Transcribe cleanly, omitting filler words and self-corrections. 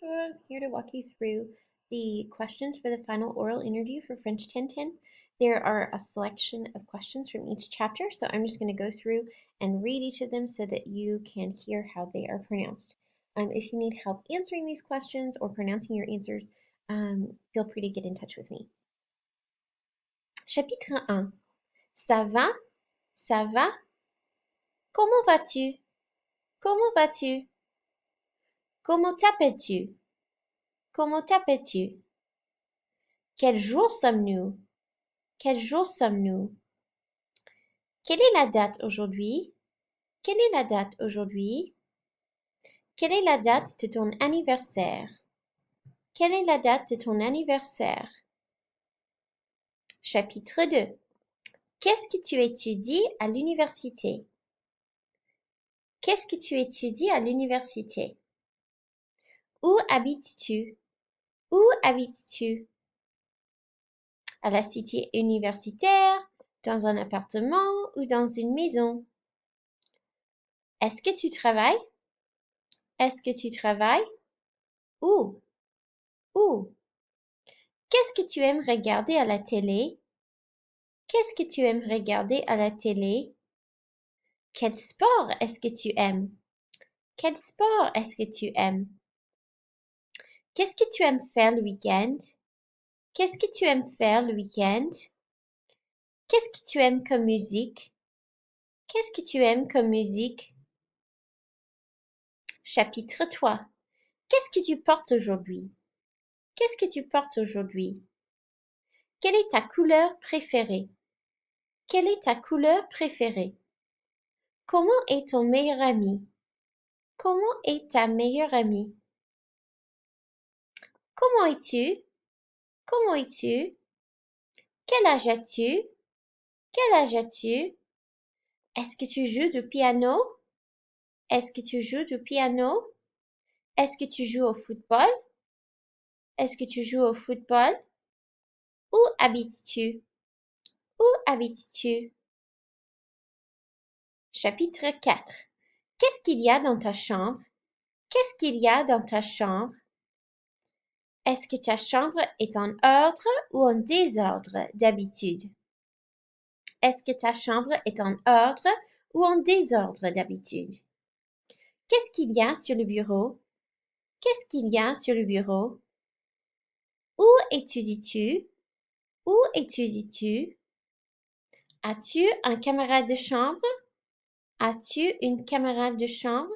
Bonjour, I'm here to walk you through the questions for the final oral interview for French 1010. There are a selection of questions from each chapter, so I'm just going to go through and read each of them so that you can hear how they are pronounced. If you need help answering these questions or pronouncing your answers, feel free to get in touch with me. Chapitre 1. Ça va? Ça va? Comment vas-tu? Comment vas-tu? Comment t'appelles-tu? Comment t'appelles-tu? Quel jour sommes-nous? Quel jour sommes-nous? Quelle est la date aujourd'hui? Quelle est la date aujourd'hui? Quelle est la date de ton anniversaire? Quelle est la date de ton anniversaire? Chapitre 2. Qu'est-ce que tu étudies à l'université? Qu'est-ce que tu étudies à l'université? Où habites-tu? Où habites-tu? À la cité universitaire, dans un appartement ou dans une maison? Est-ce que tu travailles? Est-ce que tu travailles? Où? Où? Qu'est-ce que tu aimes regarder à la télé? Qu'est-ce que tu aimes regarder à la télé? Quel sport est-ce que tu aimes? Quel sport est-ce que tu aimes? Qu'est-ce que tu aimes faire le week-end? Qu'est-ce que tu aimes faire le week-end? Qu'est-ce que tu aimes comme musique? Qu'est-ce que tu aimes comme musique? Chapitre 3. Qu'est-ce que tu portes aujourd'hui? Qu'est-ce que tu portes aujourd'hui? Quelle est ta couleur préférée? Quelle est ta couleur préférée? Comment est ton meilleur ami? Comment est ta meilleure amie? Comment es-tu? Comment es-tu? Quel âge as-tu? Quel âge as-tu? Est-ce que tu joues du piano? Est-ce que tu joues du piano? Est-ce que tu joues au football? Est-ce que tu joues au football? Où habites-tu? Où habites-tu? Chapitre 4. Qu'est-ce qu'il y a dans ta chambre? Qu'est-ce qu'il y a dans ta chambre? Est-ce que ta chambre est en ordre ou en désordre d'habitude? Est-ce que ta chambre est en ordre ou en désordre d'habitude? Qu'est-ce qu'il y a sur le bureau? Qu'est-ce qu'il y a sur le bureau? Où étudies-tu? Où étudies-tu? As-tu un camarade de chambre? As-tu une camarade de chambre?